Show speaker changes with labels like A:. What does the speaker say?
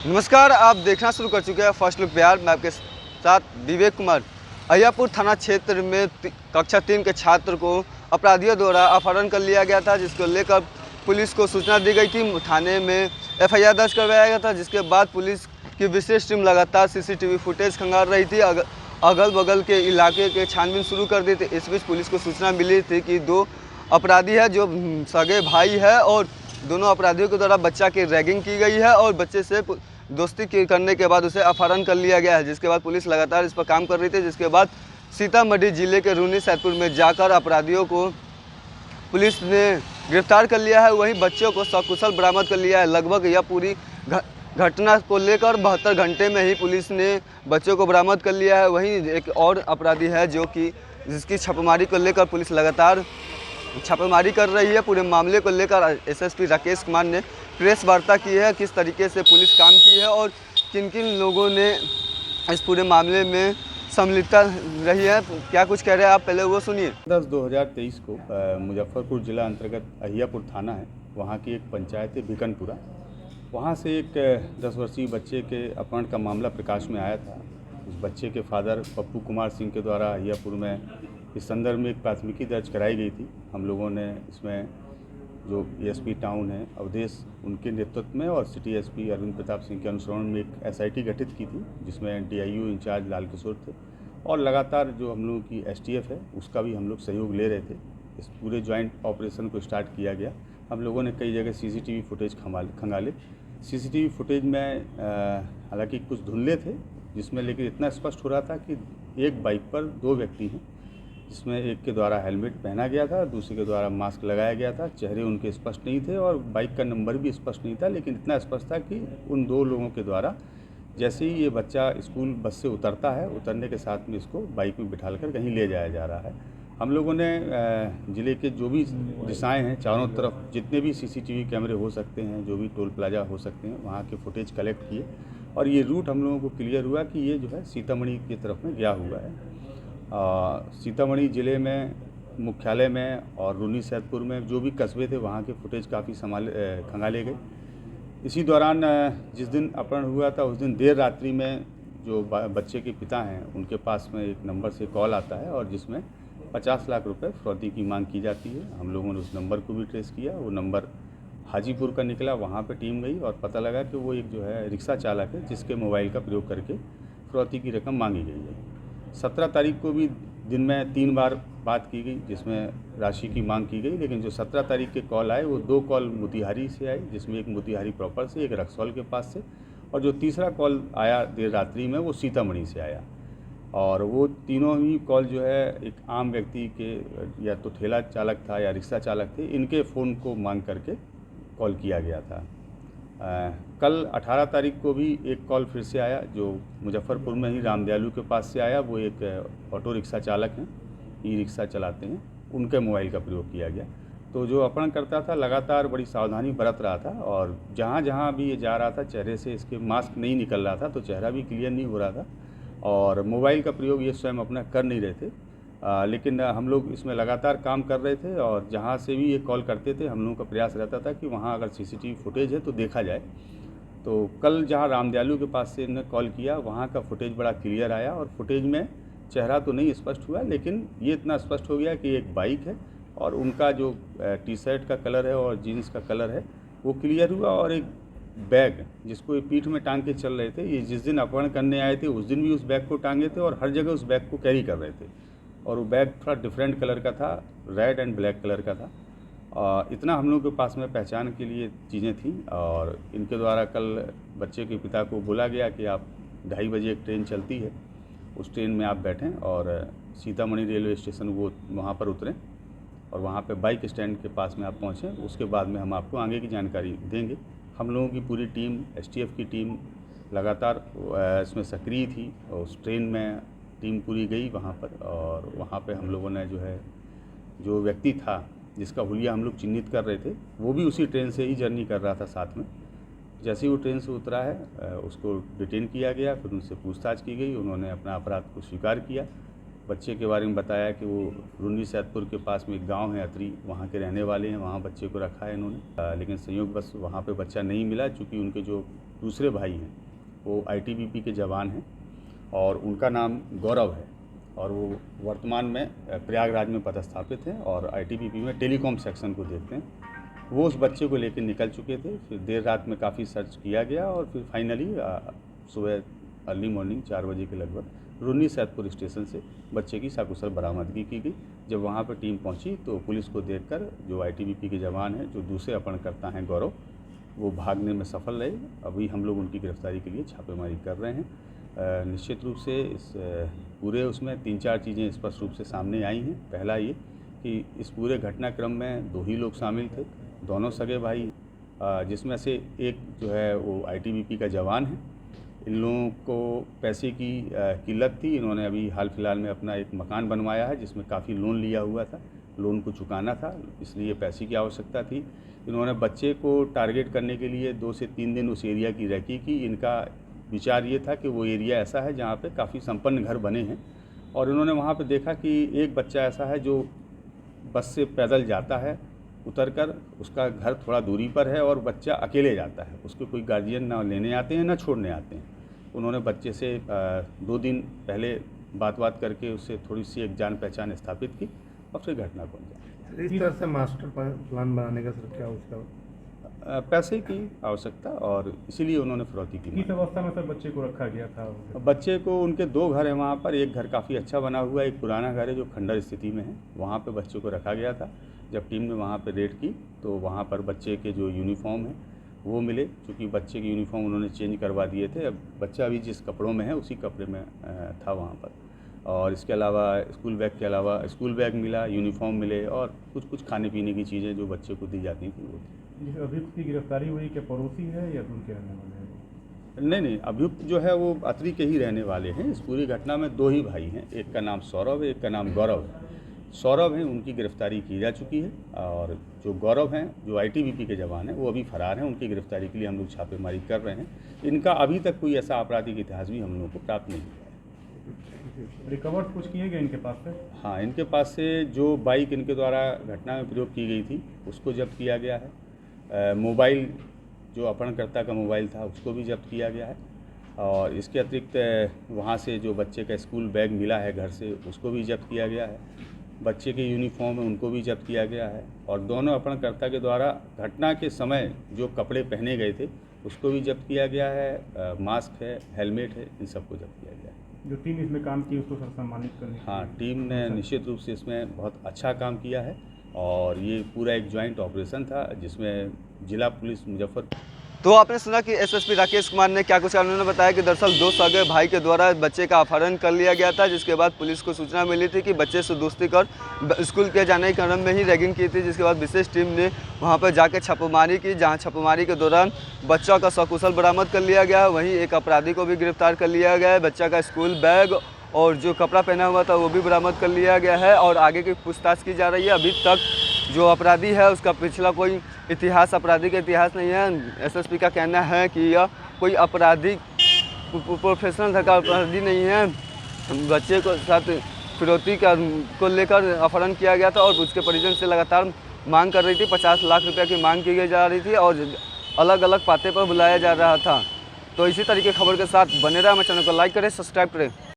A: नमस्कार, आप देखना शुरू कर चुके हैं फर्स्ट लुक बिहार। मैं आपके साथ विवेक कुमार। अहियापुर थाना क्षेत्र में कक्षा 3 के छात्र को अपराधियों द्वारा अपहरण कर लिया गया था, जिसको लेकर पुलिस को सूचना दी गई थी। थाने में एफआईआर दर्ज करवाया गया था, जिसके बाद पुलिस की विशेष टीम लगातार सीसीटीवी फुटेज खंगाल रही थी। अगल बगल के इलाके के छानबीन शुरू कर दी थी। इस बीच पुलिस को सूचना मिली थी कि दो अपराधी है जो सगे भाई है और दोनों अपराधियों के द्वारा बच्चा की रैगिंग की गई है और बच्चे से दोस्ती करने के बाद उसे अपहरण कर लिया गया है। जिसके बाद पुलिस लगातार इस पर काम कर रही थी, जिसके बाद सीतामढ़ी जिले के रूनी सैदपुर में जाकर अपराधियों को पुलिस ने गिरफ्तार कर लिया है। वहीं बच्चों को सकुशल बरामद कर लिया है। लगभग यह पूरी घटना को लेकर 72 घंटे में ही पुलिस ने बच्चों को बरामद कर लिया है। वहीं एक और अपराधी है जिसकी छापेमारी को लेकर पुलिस लगातार छापेमारी कर रही है। पूरे मामले को लेकर एसएसपी राकेश कुमार ने प्रेस वार्ता की है, किस तरीके से पुलिस काम की है और किन किन लोगों ने इस पूरे मामले में सम्मिलितता रही है, क्या कुछ कह रहे हैं आप, पहले वो सुनिए।
B: 10/2023 को मुजफ्फरपुर जिला अंतर्गत अहियापुर थाना है, वहाँ की एक पंचायत है भिकनपुरा। वहाँ से एक 10 वर्षीय बच्चे के अपहरण का मामला प्रकाश में आया था। उस बच्चे के फादर पप्पू कुमार सिंह के द्वारा अहियापुर में इस संदर्भ में एक प्राथमिकी दर्ज कराई गई थी। हम लोगों ने इसमें जो एसपी टाउन है अवधेश, उनके नेतृत्व में और सिटी एसपी अरविंद प्रताप सिंह के अनुसरण में एक एसआईटी गठित की थी, जिसमें डीआईयू इंचार्ज लाल किशोर थे और लगातार जो हम लोगों की एसटीएफ है उसका भी हम लोग सहयोग ले रहे थे। इस पूरे ज्वाइंट ऑपरेशन को स्टार्ट किया गया। हम लोगों ने कई जगह सीसीटीवी फुटेज खंगाले। सीसीटीवी फुटेज में हालांकि कुछ धुंधले थे, जिसमें लेकिन इतना स्पष्ट हो रहा था कि एक बाइक पर दो व्यक्ति हैं, जिसमें एक के द्वारा हेलमेट पहना गया था, दूसरे के द्वारा मास्क लगाया गया था। चेहरे उनके स्पष्ट नहीं थे और बाइक का नंबर भी स्पष्ट नहीं था, लेकिन इतना स्पष्ट था कि उन दो लोगों के द्वारा जैसे ही ये बच्चा स्कूल बस से उतरता है, उतरने के साथ में इसको बाइक में बिठाकर कहीं ले जाया जा रहा है। हम लोगों ने ज़िले के जो भी दिशाएं हैं, चारों तरफ जितने भी सीसीटीवी कैमरे हो सकते हैं, जो भी टोल प्लाजा हो सकते हैं, वहाँ के फुटेज कलेक्ट किए और ये रूट हम लोगों को क्लियर हुआ कि ये जो है सीतामढ़ी की तरफ में गया हुआ है। सीतामढ़ी ज़िले में मुख्यालय में और रूनी सैदपुर में जो भी कस्बे थे, वहाँ के फुटेज काफ़ी खंगाले गए। इसी दौरान जिस दिन अपहरण हुआ था, उस दिन देर रात्रि में जो बच्चे के पिता हैं, उनके पास में एक नंबर से कॉल आता है और जिसमें 50 लाख रुपए फिरौती की मांग की जाती है। हम लोगों ने उस नंबर को भी ट्रेस किया। वो नंबर हाजीपुर का निकला। वहाँ पे टीम गई और पता लगा कि वो एक जो है रिक्शा चालक है, जिसके मोबाइल का प्रयोग करके फिरौती की रकम मांगी गई है। 17 तारीख को भी दिन में 3 बार बात की गई, जिसमें राशि की मांग की गई, लेकिन जो 17 तारीख के कॉल आए वो 2 कॉल मोतिहारी से आए, जिसमें एक मोतिहारी प्रॉपर से, एक रक्सौल के पास से, और जो तीसरा कॉल आया देर रात्रि में वो सीतामढ़ी से आया। और वो तीनों ही कॉल जो है एक आम व्यक्ति के, या तो ठेला चालक था या रिक्शा चालक थे, इनके फ़ोन को मांग करके कॉल किया गया था। कल 18 तारीख को भी एक कॉल फिर से आया, जो मुजफ्फरपुर में ही रामदयालु के पास से आया। वो एक ऑटो रिक्शा चालक हैं, ई रिक्शा चलाते हैं, उनके मोबाइल का प्रयोग किया गया। तो जो अपहरण करता था लगातार बड़ी सावधानी बरत रहा था और जहाँ जहाँ भी ये जा रहा था, चेहरे से इसके मास्क नहीं निकल रहा था, तो चेहरा भी क्लियर नहीं हो रहा था और मोबाइल का प्रयोग ये स्वयं अपना कर नहीं रहे थे। लेकिन हम लोग इसमें लगातार काम कर रहे थे और जहाँ से भी ये कॉल करते थे, हम लोगों का प्रयास रहता था कि वहाँ अगर सीसीटीवी फुटेज है तो देखा जाए। तो कल जहाँ रामदयालु के पास से इन्होंने कॉल किया, वहाँ का फुटेज बड़ा क्लियर आया और फुटेज में चेहरा तो नहीं स्पष्ट हुआ, लेकिन ये इतना स्पष्ट हो गया कि एक बाइक है और उनका जो टी शर्ट का कलर है और जीन्स का कलर है वो क्लियर हुआ। और एक बैग जिसको ये पीठ में टांग के चल रहे थे, ये जिस दिन अपहरण करने आए थे उस दिन भी उस बैग को टांगे थे और हर जगह उस बैग को कैरी कर रहे थे। और वो बैग थोड़ा डिफरेंट कलर का था, रेड एंड ब्लैक कलर का था। इतना हम लोग के पास में पहचान के लिए चीज़ें थी। और इनके द्वारा कल बच्चे के पिता को बोला गया कि आप 2:30 बजे एक ट्रेन चलती है, उस ट्रेन में आप बैठें और सीतामढ़ी रेलवे स्टेशन वो वहाँ पर उतरें और वहाँ पे बाइक स्टैंड के पास में आप पहुँचें। उसके बाद में हम आपको आगे की जानकारी देंगे। हम लोगों की पूरी टीम, एसटीएफ की टीम लगातार इसमें सक्रिय थी और उस ट्रेन में टीम पूरी गई वहाँ पर। और वहाँ पे हम लोगों ने जो है, जो व्यक्ति था जिसका हुलिया हम लोग चिन्हित कर रहे थे, वो भी उसी ट्रेन से ही जर्नी कर रहा था साथ में। जैसे ही वो ट्रेन से उतरा है, उसको डिटेन किया गया, फिर उनसे पूछताछ की गई। उन्होंने अपना अपराध को स्वीकार किया। बच्चे के बारे में बताया कि वो रूनी सैदपुर के पास में एक गांव है अतरी, वहाँ के रहने वाले हैं, वहाँ बच्चे को रखा है इन्होंने। लेकिन संयोगवश वहाँ पे बच्चा नहीं मिला, चूँकि उनके जो दूसरे भाई हैं वो आईटीबीपी के जवान हैं और उनका नाम गौरव है और वो वर्तमान में प्रयागराज में पदस्थापित हैं और आईटीबीपी में टेलीकॉम सेक्शन को देखते हैं। वो उस बच्चे को लेकर निकल चुके थे, फिर देर रात में काफ़ी सर्च किया गया और फिर फाइनली सुबह अर्ली मॉर्निंग 4 बजे के लगभग रुन्नी सैदपुर स्टेशन से बच्चे की सकुशल बरामदगी की गई। जब वहाँ पर टीम पहुँची तो पुलिस को देखकर जो आईटीबीपी के जवान हैं, जो दूसरे अपहरणकर्ता हैं गौरव, वो भागने में सफल रहे। अभी हम लोग उनकी गिरफ्तारी के लिए छापेमारी कर रहे हैं। निश्चित रूप से इस पूरे उसमें 3-4 चीज़ें स्पष्ट रूप से सामने आई हैं। पहला ये कि इस पूरे घटनाक्रम में 2 ही लोग शामिल थे, दोनों सगे भाई, जिसमें से एक जो है वो आईटीबीपी का जवान है। इन लोगों को पैसे की किल्लत थी। इन्होंने अभी हाल फिलहाल में अपना एक मकान बनवाया है जिसमें काफ़ी लोन लिया हुआ था, लोन को चुकाना था, इसलिए पैसे की आवश्यकता थी। इन्होंने बच्चे को टारगेट करने के लिए 2 से 3 दिन उस एरिया की रेकी की। इनका विचार ये था कि वो एरिया ऐसा है जहाँ पे काफ़ी संपन्न घर बने हैं और इन्होंने वहाँ पे देखा कि एक बच्चा ऐसा है जो बस से पैदल जाता है, उतरकर उसका घर थोड़ा दूरी पर है और बच्चा अकेले जाता है, उसके कोई गार्जियन ना लेने आते हैं ना छोड़ने आते हैं। उन्होंने बच्चे से 2 दिन पहले बात करके उससे थोड़ी सी एक जान पहचान स्थापित की और फिर घटना को अंजाम।
C: इस तरह से मास्टर प्लान बनाने का सर क्या उसका
B: पैसे की आवश्यकता और इसीलिए उन्होंने फिरौती की।
C: किस अवस्था में सर बच्चे को रखा गया था?
B: बच्चे को उनके 2 घर हैं वहाँ पर, एक घर काफ़ी अच्छा बना हुआ है, एक पुराना घर है जो खंडर स्थिति में है, वहाँ पे बच्चे को रखा गया था। जब टीम ने वहाँ पे रेड की तो वहाँ पर बच्चे के जो यूनिफॉर्म है वो मिले, क्योंकि बच्चे के यूनिफॉर्म उन्होंने चेंज करवा दिए थे। अब बच्चा अभी जिस कपड़ों में है उसी कपड़े में था वहाँ पर। और इसके अलावा स्कूल बैग के अलावा स्कूल बैग मिला, यूनिफॉर्म मिले और कुछ खाने पीने की चीज़ें जो बच्चे को दी जाती थी वो थी।
C: जिस अभियुक्त की गिरफ्तारी हुई क्या पड़ोसी है या दूर के रहने वाले हैं?
B: नहीं, अभियुक्त जो है वो अतरी के ही रहने वाले हैं। इस पूरी घटना में 2 ही भाई हैं, एक का नाम सौरभ है, एक का नाम गौरव है। सौरभ हैं, उनकी गिरफ्तारी की जा चुकी है और जो गौरव हैं, जो आईटीबीपी के जवान हैं, वो अभी फरार हैं। उनकी गिरफ्तारी के लिए हम लोग छापेमारी कर रहे हैं। इनका अभी तक कोई ऐसा आपराधिक इतिहास भी हम लोगों को प्राप्त नहीं हुआ है।
C: रिकवर कुछ किए गए इनके पास से?
B: हाँ, इनके पास से जो बाइक इनके द्वारा घटना में प्रयोग की गई थी उसको जब्त किया गया है। मोबाइल, जो अपहरणकर्ता का मोबाइल था, उसको भी जब्त किया गया है और इसके अतिरिक्त वहाँ से जो बच्चे का स्कूल बैग मिला है घर से, उसको भी जब्त किया गया है। बच्चे के यूनिफॉर्म है उनको भी जब्त किया गया है और दोनों अपहरणकर्ता के द्वारा घटना के समय जो कपड़े पहने गए थे उसको भी जब्त किया गया है। मास्क है, हेलमेट है, इन सबको जब्त किया गया है।
C: जो टीम इसमें काम की उसको सर सम्मानित करने?
B: हाँ, टीम ने निश्चित रूप से इसमें बहुत अच्छा काम किया है और ये पूरा एक जॉइंट ऑपरेशन था जिसमें जिला पुलिस मुजफ्फरपुर।
A: तो आपने सुना कि एसएसपी राकेश कुमार ने क्या कुछ उन्होंने बताया कि दरअसल 2 सगे भाई के द्वारा बच्चे का अपहरण कर लिया गया था, जिसके बाद पुलिस को सूचना मिली थी कि बच्चे से दोस्ती कर स्कूल के जाने के क्रम में ही रैगिंग की थी, जिसके बाद विशेष टीम ने वहां पर जाकर छापेमारी की, जहां छापेमारी के दौरान बच्चा का सकुशल बरामद कर लिया गया। वहीं एक अपराधी को भी गिरफ्तार कर लिया गया है। बच्चा का स्कूल बैग और जो कपड़ा पहना हुआ था वो भी बरामद कर लिया गया है और आगे की पूछताछ की जा रही है। अभी तक जो अपराधी है उसका पिछला कोई इतिहास, अपराधी का इतिहास नहीं है। एसएसपी का कहना है कि यह कोई अपराधी प्रोफेशनल का अपराधी नहीं है। बच्चे को साथ फिरौती को लेकर अपहरण किया गया था और उसके परिजन से लगातार मांग कर रही थी। 50 लाख रुपए की मांग की जा रही थी और अलग अलग पाते पर बुलाया जा रहा था। तो इसी तरीके खबर के साथ बने रहा। हमारे चैनल को लाइक करें, सब्सक्राइब करें।